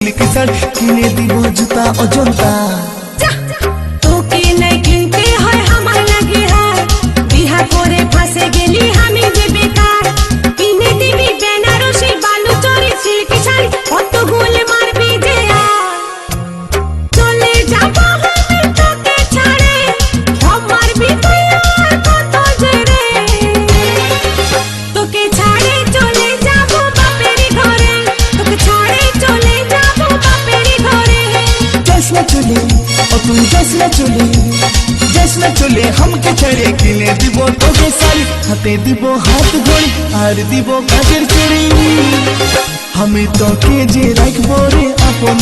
কিনে দিব জুতা অজন্তা তোকে নাই কিনতে হয় আমার লাগে হার বিহা করে ফাঁসে গেলি আমি যে বেকার কিনে দিবি বেনারসি বালুচরি সিল্কি শাড়ি কত গোল মারবি যে চলে যাব আমি তোকে ছাড়ে সব মারবি তুই আর কত জেরে তোকে ছাড়ে চলে যাব বাপের ঘরে তোকে ছাড়ে চলে যাব বাপের ঘরে যাস না চলে ও তুই যাস না চলে हमके छड़े किने দিব তোকে শাড়ি হাতে দিব হাত ঘড়ি আর দিব কাজের চড়ি আমি তোকে যে রাখবো রে আপন